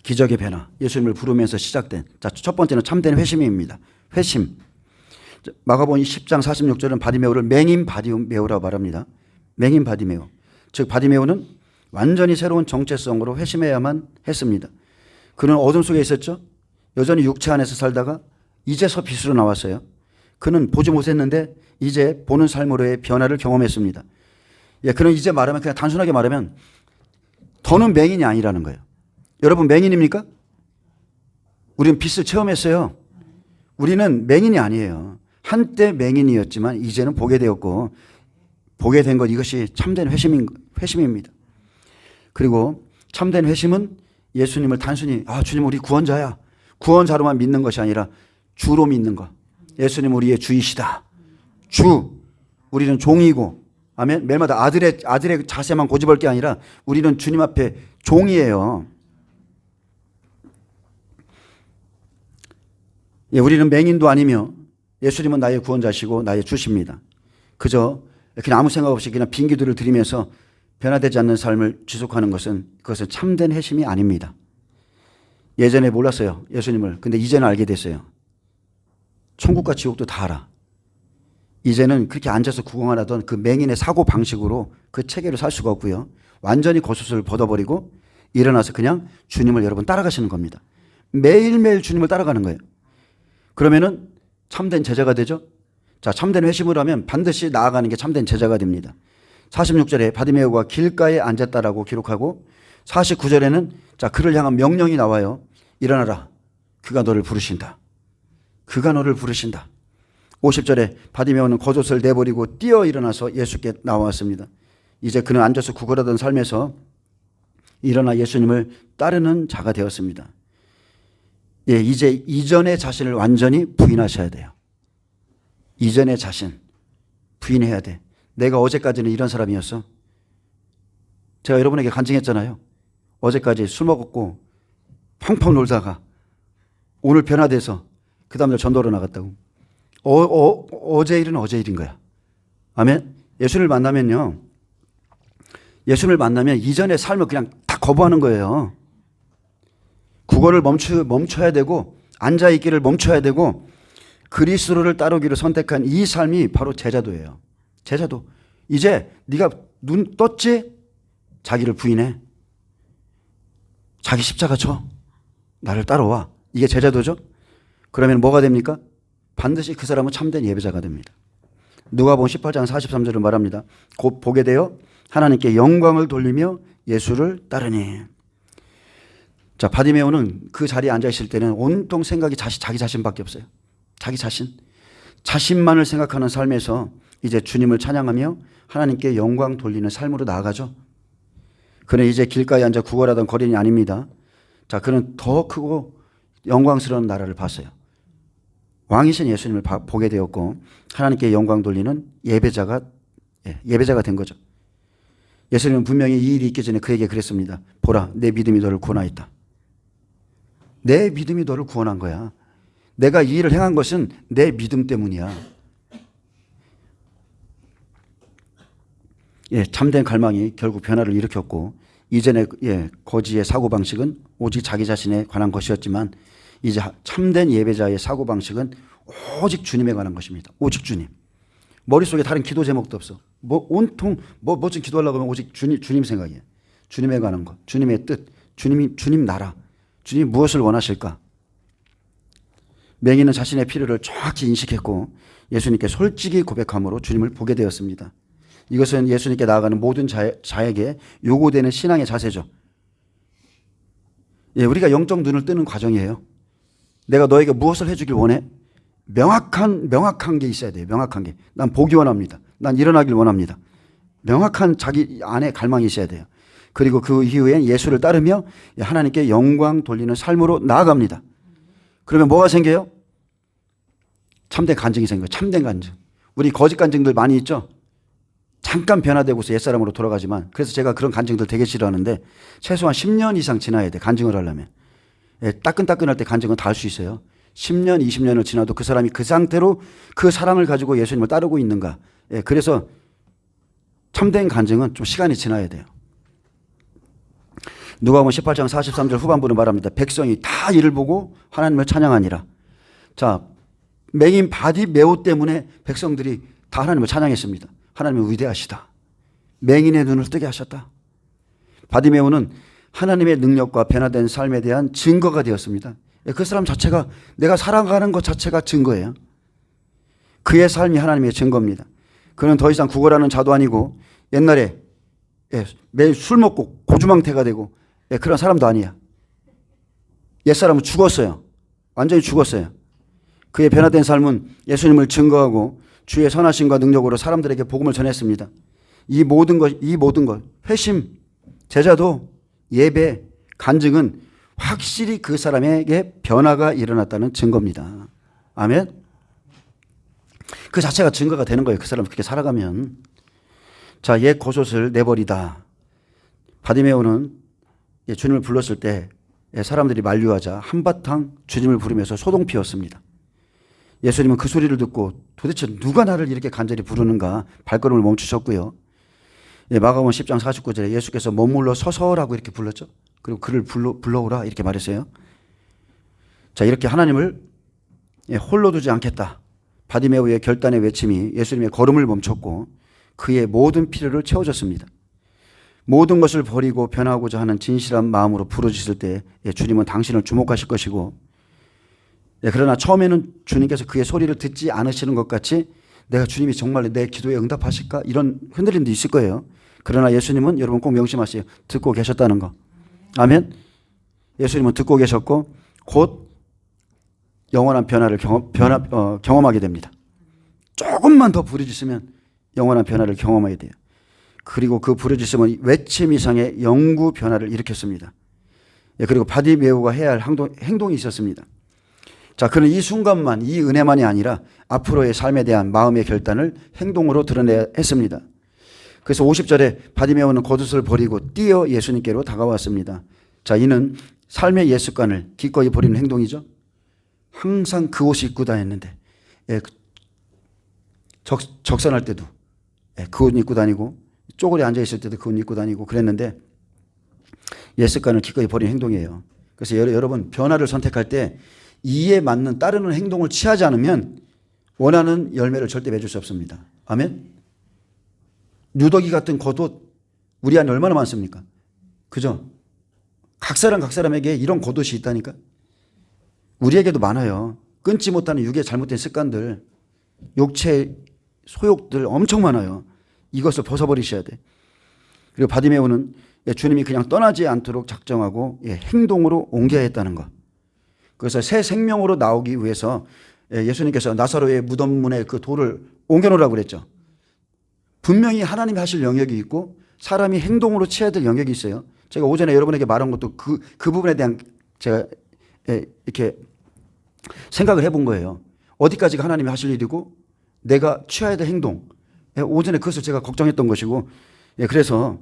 기적의 변화, 예수님을 부르면서 시작된 자, 첫 번째는 참된 회심입니다. 회심. 마가복음 10장 46절은 바디메오를 맹인 바디메오라고 말합니다. 맹인 바디메오. 즉 바디메오는 완전히 새로운 정체성으로 회심해야만 했습니다. 그는 어둠 속에 있었죠. 여전히 육체 안에서 살다가 이제서 빛으로 나왔어요. 그는 보지 못했는데 이제 보는 삶으로의 변화를 경험했습니다. 그는 이제 말하면 그냥 단순하게 말하면 더는 맹인이 아니라는 거예요. 여러분 맹인입니까? 우리는 빛을 체험했어요. 우리는 맹인이 아니에요. 한때 맹인이었지만 이제는 보게 되었고 보게 된 것 이것이 참된 회심입니다. 그리고 참된 회심은 예수님을 단순히 주님 우리 구원자야. 구원자로만 믿는 것이 아니라 주로 믿는 것. 예수님 우리의 주이시다. 주. 우리는 종이고 아멘. 매일마다 아들의 자세만 고집할 게 아니라 우리는 주님 앞에 종이에요. 우리는 맹인도 아니며 예수님은 나의 구원자시고 나의 주십니다. 그저 그냥 아무 생각 없이 그냥 빈 기도를 드리면서 변화되지 않는 삶을 지속하는 그것은 참된 회심이 아닙니다. 예전에 몰랐어요. 예수님을. 근데 이제는 알게 됐어요. 천국과 지옥도 다 알아. 이제는 그렇게 앉아서 구경을 하던 그 맹인의 사고 방식으로 그 체계를 살 수가 없고요. 완전히 겉옷을 벗어버리고 일어나서 그냥 주님을 여러분 따라가시는 겁니다. 매일매일 주님을 따라가는 거예요. 그러면은 참된 제자가 되죠. 자, 참된 회심을 하면 반드시 나아가는 게 참된 제자가 됩니다. 46절에 바디메오가 길가에 앉았다라고 기록하고 49절에는 자, 그를 향한 명령이 나와요. 일어나라. 그가 너를 부르신다. 그가 너를 부르신다. 50절에 바디메오는 겉옷을 내버리고 뛰어 일어나서 예수께 나왔습니다. 이제 그는 앉아서 구걸하던 삶에서 일어나 예수님을 따르는 자가 되었습니다. 이제 이전의 자신을 완전히 부인하셔야 돼요. 이전의 자신 부인해야 돼. 내가 어제까지는 이런 사람이었어. 제가 여러분에게 간증했잖아요. 어제까지 술 먹었고 펑펑 놀다가 오늘 변화돼서 그 다음날 전도로 나갔다고. 어제 일은 어제 일인 거야. 아멘. 예수를 만나면 이전의 삶을 그냥 다 거부하는 거예요. 국어를 멈춰야 되고 앉아있기를 멈춰야 되고 그리스도를 따르기를 선택한 이 삶이 바로 제자도예요. 제자도. 이제 네가 눈 떴지? 자기를 부인해. 자기 십자가 져. 나를 따라와. 이게 제자도죠. 그러면 뭐가 됩니까? 반드시 그 사람은 참된 예배자가 됩니다. 누가복음 18장 43절을 말합니다. 곧 보게 되어 하나님께 영광을 돌리며 예수를 따르니. 자, 바디메오는 그 자리에 앉아 있을 때는 온통 생각이 자기 자신밖에 없어요. 자기 자신만을 생각하는 삶에서 이제 주님을 찬양하며 하나님께 영광 돌리는 삶으로 나아가죠. 그는 이제 길가에 앉아 구걸하던 거린이 아닙니다. 자, 그는 더 크고 영광스러운 나라를 봤어요. 왕이신 예수님을 보게 되었고 하나님께 영광 돌리는 예배자가 된 거죠. 예수님은 분명히 이 일이 있기 전에 그에게 그랬습니다. 보라, 내 믿음이 너를 구원하였다. 내 믿음이 너를 구원한 거야. 내가 이 일을 행한 것은 내 믿음 때문이야. 참된 갈망이 결국 변화를 일으켰고 이전의 거지의 사고방식은 오직 자기 자신에 관한 것이었지만 이제 참된 예배자의 사고방식은 오직 주님에 관한 것입니다. 오직 주님. 머릿속에 다른 기도 제목도 없어. 온통 좀 기도하려고 하면 오직 주님 생각이에요. 주님에 관한 것, 주님의 뜻, 주님 나라, 주님 무엇을 원하실까? 맹인은 자신의 필요를 정확히 인식했고 예수님께 솔직히 고백함으로 주님을 보게 되었습니다. 이것은 예수님께 나아가는 모든 자에게 요구되는 신앙의 자세죠. 예, 우리가 영적 눈을 뜨는 과정이에요. 내가 너에게 무엇을 해주길 원해? 명확한 게 있어야 돼요. 명확한 게. 난 보기 원합니다. 난 일어나길 원합니다. 명확한 자기 안에 갈망이 있어야 돼요. 그리고 그 이후엔 예수를 따르며 하나님께 영광 돌리는 삶으로 나아갑니다. 그러면 뭐가 생겨요? 참된 간증이 생겨요. 참된 간증. 우리 거짓 간증들 많이 있죠? 잠깐 변화되고서 옛사람으로 돌아가지만, 그래서 제가 그런 간증들 되게 싫어하는데 최소한 10년 이상 지나야 돼. 간증을 하려면. 예, 따끈따끈할 때 간증은 다 할 수 있어요. 10년, 20년을 지나도 그 사람이 그 상태로 그 사랑을 가지고 예수님을 따르고 있는가. 예, 그래서 참된 간증은 좀 시간이 지나야 돼요. 누가복음 18장 43절 후반부를 말합니다. 백성이 다 이를 보고 하나님을 찬양하니라. 자, 맹인 바디메오 때문에 백성들이 다 하나님을 찬양했습니다. 하나님은 위대하시다. 맹인의 눈을 뜨게 하셨다. 바디메오는 하나님의 능력과 변화된 삶에 대한 증거가 되었습니다. 그 사람 자체가, 내가 살아가는 것 자체가 증거예요. 그의 삶이 하나님의 증거입니다. 그는 더 이상 구걸하는 자도 아니고 옛날에 매일 술 먹고 고주망태가 되고 그런 사람도 아니야. 옛사람은 죽었어요. 완전히 죽었어요. 그의 변화된 삶은 예수님을 증거하고 주의 선하심과 능력으로 사람들에게 복음을 전했습니다. 이 모든 것, 회심, 제자도, 예배, 간증은 확실히 그 사람에게 변화가 일어났다는 증거입니다. 아멘. 그 자체가 증거가 되는 거예요. 그 사람이 그렇게 살아가면. 자, 옛 겉옷을 내버리다. 바디메오는 주님을 불렀을 때 사람들이 만류하자 한바탕 주님을 부르면서 소동 피웠습니다. 예수님은 그 소리를 듣고 도대체 누가 나를 이렇게 간절히 부르는가 발걸음을 멈추셨고요. 마가복음 10장 49절에 예수께서 머물러 서서라고 이렇게 불렀죠. 그리고 그를 불러오라 이렇게 말했어요. 자, 이렇게 하나님을 홀로 두지 않겠다. 바디메오의 결단의 외침이 예수님의 걸음을 멈췄고 그의 모든 필요를 채워줬습니다. 모든 것을 버리고 변화하고자 하는 진실한 마음으로 부르짖을 때 주님은 당신을 주목하실 것이고, 그러나 처음에는 주님께서 그의 소리를 듣지 않으시는 것 같이 내가 주님이 정말 내 기도에 응답하실까 이런 흔들림도 있을 거예요. 그러나 예수님은, 여러분 꼭 명심하세요. 듣고 계셨다는 거. 아멘. 예수님은 듣고 계셨고 곧 영원한 변화를 경험하게 됩니다. 조금만 더 부르짖으면 영원한 변화를 경험하게 돼요. 그리고 그 부르짖음은 외침 이상의 영구 변화를 일으켰습니다. 그리고 바디메오가 해야 할 행동이 있었습니다. 자, 그는 이 순간만, 이 은혜만이 아니라 앞으로의 삶에 대한 마음의 결단을 행동으로 드러내야 했습니다. 그래서 50절에 바디메오는 겉옷을 버리고 뛰어 예수님께로 다가왔습니다. 자, 이는 삶의 옛 습관을 기꺼이 버리는 행동이죠. 항상 그 옷을 입고 다녔는데, 적선할 때도 그 옷 입고 다니고, 쪼그려 앉아있을 때도 그 옷 입고 다니고 그랬는데 옛 습관을 기꺼이 버리는 행동이에요. 그래서 여러분 변화를 선택할 때 이에 맞는 따르는 행동을 취하지 않으면 원하는 열매를 절대 맺을 수 없습니다. 아멘. 누더기 같은 겉옷 우리 안에 얼마나 많습니까? 그죠? 각 사람에게 이런 겉옷이 있다니까. 우리에게도 많아요. 끊지 못하는 육의 잘못된 습관들, 욕체 소욕들 엄청 많아요. 이것을 벗어버리셔야 돼. 그리고 바디메오는 주님이 그냥 떠나지 않도록 작정하고 행동으로 옮겨야 했다는 것. 그래서 새 생명으로 나오기 위해서 예수님께서 나사로의 무덤 문에 그 돌을 옮겨놓으라고 그랬죠. 분명히 하나님이 하실 영역이 있고 사람이 행동으로 취해야 될 영역이 있어요. 제가 오전에 여러분에게 말한 것도 그 부분에 대한 제가 이렇게 생각을 해본 거예요. 어디까지가 하나님이 하실 일이고 내가 취해야 될 행동. 오전에 그것을 제가 걱정했던 것이고, 그래서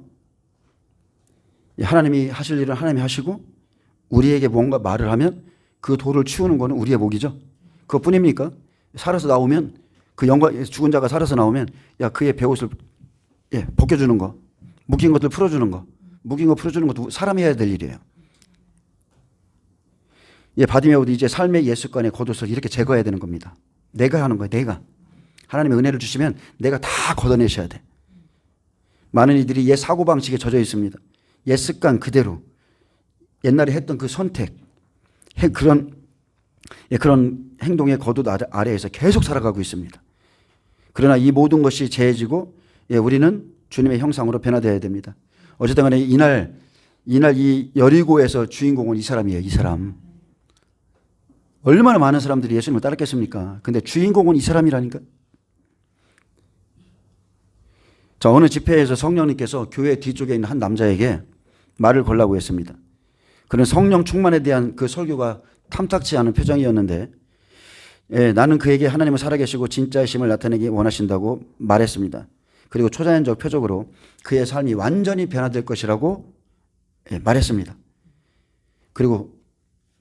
하나님이 하실 일은 하나님이 하시고 우리에게 뭔가 말을 하면 그 돌을 치우는 거는 우리의 몫이죠. 그것뿐입니까? 살아서 나오면 그 죽은 자가 살아서 나오면 그의 베옷을 벗겨주는 거, 묶인 것들 풀어주는 거, 묶인 거 풀어주는 것도 사람이 해야 될 일이에요. 바디메오도 이제 삶의 옛 습관의 겉옷을 이렇게 제거해야 되는 겁니다. 내가 하는 거예요. 내가. 하나님의 은혜를 주시면 내가 다 걷어내셔야 돼. 많은 이들이 옛 사고방식에 젖어 있습니다. 옛 습관 그대로 옛날에 했던 그 선택, 그런 행동의 겉옷 아래에서 계속 살아가고 있습니다. 그러나 이 모든 것이 재해지고 예, 우리는 주님의 형상으로 변화되어야 됩니다. 어쨌든 간에 이날 이 여리고에서 주인공은 이 사람이에요. 이 사람. 얼마나 많은 사람들이 예수님을 따랐겠습니까? 근데 주인공은 이 사람이라니까. 자, 어느 집회에서 성령님께서 교회 뒤쪽에 있는 한 남자에게 말을 걸라고 했습니다. 그런 성령 충만에 대한 그 설교가 탐탁치 않은 표정이었는데, 예, 나는 그에게 하나님은 살아계시고 진짜의 심을 나타내기 원하신다고 말했습니다. 그리고 초자연적 표적으로 그의 삶이 완전히 변화될 것이라고 말했습니다. 그리고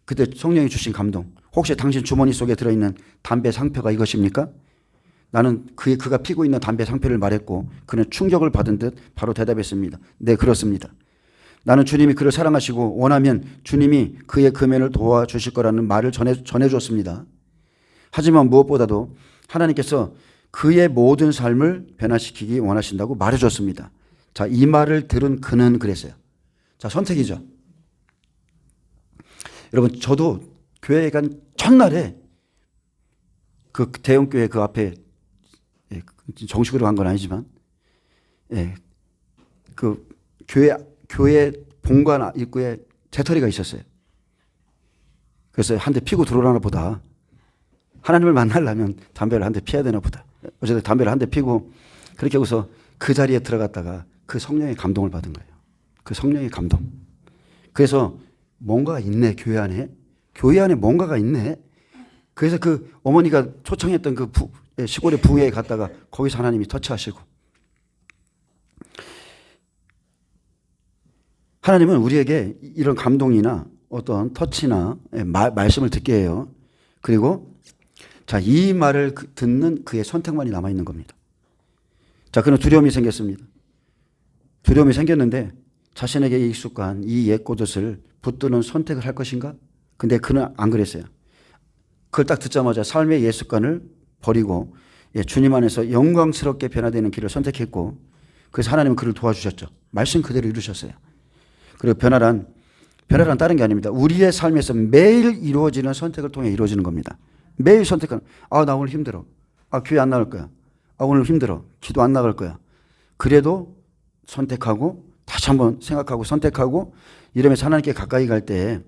그때 성령이 주신 감동. 혹시 당신 주머니 속에 들어있는 담배 상표가 이것입니까? 나는 그가 피고 있는 담배 상표를 말했고 그는 충격을 받은 듯 바로 대답했습니다. 네, 그렇습니다. 나는 주님이 그를 사랑하시고 원하면 주님이 그의 금연을 도와주실 거라는 말을 전해줬습니다. 하지만 무엇보다도 하나님께서 그의 모든 삶을 변화시키기 원하신다고 말해줬습니다. 자, 이 말을 들은 그는 그랬어요. 자, 선택이죠. 여러분, 저도 교회에 간 첫날에 그 대형교회 그 앞에 정식으로 간 건 아니지만, 그 교회 본관 입구에 재터리가 있었어요. 그래서 한 대 피고 들어오나 보다. 하나님을 만나려면 담배를 한 대 피워야 되나 보다. 어쨌든 담배를 한 대 피고 그렇게 하고서 그 자리에 들어갔다가 그 성령의 감동을 받은 거예요. 그 성령의 감동. 그래서 뭔가가 있네, 교회 안에. 교회 안에 뭔가가 있네. 그래서 그 어머니가 초청했던 그 시골의 부회에 갔다가 거기서 하나님이 터치하시고. 하나님은 우리에게 이런 감동이나 어떤 터치나 말씀을 듣게 해요. 그리고 자, 이 말을 듣는 그의 선택만이 남아있는 겁니다. 자, 그는 두려움이 생겼습니다. 두려움이 생겼는데 자신에게 익숙한 이 옛것을 붙드는 선택을 할 것인가? 근데 그는 안 그랬어요. 그걸 딱 듣자마자 삶의 옛 습관을 버리고 주님 안에서 영광스럽게 변화되는 길을 선택했고, 그래서 하나님은 그를 도와주셨죠. 말씀 그대로 이루셨어요. 그리고 변화란 다른 게 아닙니다. 우리의 삶에서 매일 이루어지는 선택을 통해 이루어지는 겁니다. 매일 선택하는. 아, 나 오늘 힘들어. 아, 교회 안 나갈 거야. 아, 오늘 힘들어. 기도 안 나갈 거야. 그래도 선택하고 다시 한번 생각하고 선택하고 이러면서 하나님께 가까이 갈 때,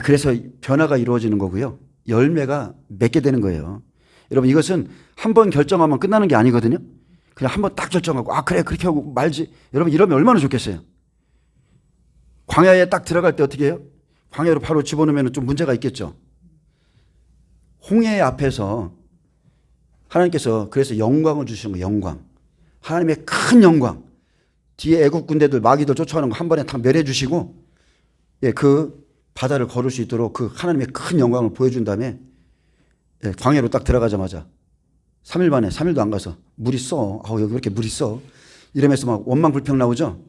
그래서 변화가 이루어지는 거고요. 열매가 맺게 되는 거예요. 여러분, 이것은 한번 결정하면 끝나는 게 아니거든요. 그냥 한번 딱 결정하고, 아, 그래, 그렇게 하고 말지. 여러분, 이러면 얼마나 좋겠어요. 광야에 딱 들어갈 때 어떻게 해요? 광야로 바로 집어넣으면 좀 문제가 있겠죠. 홍해 앞에서 하나님께서 그래서 영광을 주시는 거예요. 영광. 하나님의 큰 영광. 뒤에 애국 군대들 마귀들 쫓아오는 거 한 번에 다 멸해 주시고, 그 바다를 걸을 수 있도록 그 하나님의 큰 영광을 보여준 다음에 광야로 딱 들어가자마자 3일 만에 3일도 안 가서 물이 써. 여기 왜 이렇게 물이 써? 이러면서 막 원망불평 나오죠.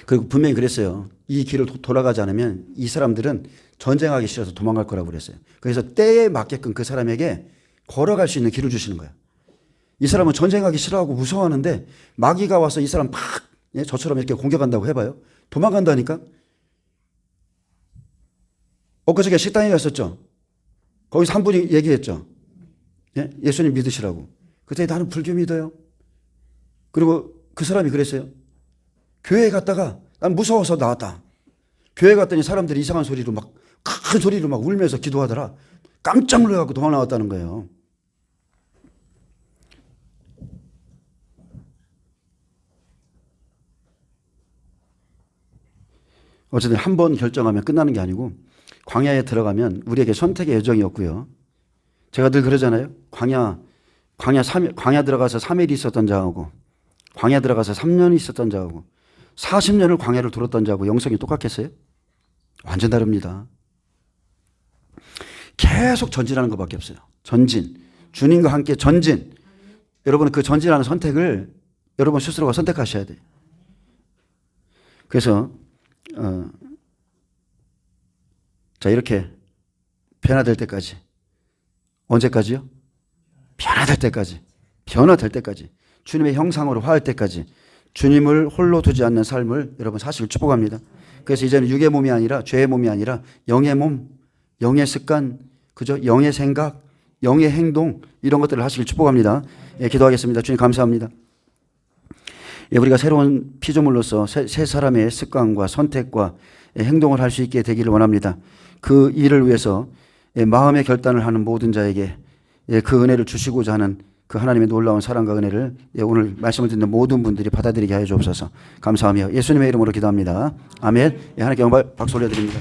그리고 분명히 그랬어요. 이 길을 돌아가지 않으면 이 사람들은 전쟁하기 싫어서 도망갈 거라고 그랬어요. 그래서 때에 맞게끔 그 사람에게 걸어갈 수 있는 길을 주시는 거예요. 이 사람은 전쟁하기 싫어하고 무서워하는데 마귀가 와서 이 사람 팍 저처럼 이렇게 공격한다고 해봐요. 도망간다니까. 엊그저께 식당에 갔었죠. 거기서 한 분이 얘기했죠. 예수님 믿으시라고. 그때 나는 불교 믿어요. 그리고 그 사람이 그랬어요. 교회에 갔다가 난 무서워서 나왔다. 교회 갔더니 사람들이 이상한 소리로 막 큰 소리로 막 울면서 기도하더라. 깜짝 놀라서 도망 나왔다는 거예요. 어쨌든 한 번 결정하면 끝나는 게 아니고 광야에 들어가면 우리에게 선택의 여정이었고요. 제가 늘 그러잖아요. 광야 들어가서 3일 있었던 자하고 광야 들어가서 3년 있었던 자하고 40년을 광야를 돌았던 자하고 영성이 똑같겠어요? 완전 다릅니다. 계속 전진하는 것밖에 없어요. 전진. 주님과 함께 전진. 여러분은 그 전진하는 선택을 여러분 스스로가 선택하셔야 돼요. 그래서 자, 이렇게 변화될 때까지. 언제까지요? 변화될 때까지. 주님의 형상으로 화할 때까지. 주님을 홀로 두지 않는 삶을 여러분 사실 축복합니다. 그래서 이제는 육의 몸이 아니라 죄의 몸이 아니라 영의 몸, 영의 습관, 그죠? 영의 생각, 영의 행동 이런 것들을 하시길 축복합니다. 예, 기도하겠습니다. 주님 감사합니다. 예, 우리가 새로운 피조물로서 새 사람의 습관과 선택과 행동을 할 수 있게 되기를 원합니다. 그 일을 위해서 마음의 결단을 하는 모든 자에게 그 은혜를 주시고자 하는 그 하나님의 놀라운 사랑과 은혜를 오늘 말씀을 듣는 모든 분들이 받아들이게 하여 주옵소서. 감사하며 예수님의 이름으로 기도합니다. 아멘. 하나님께 영광 박수 올려드립니다.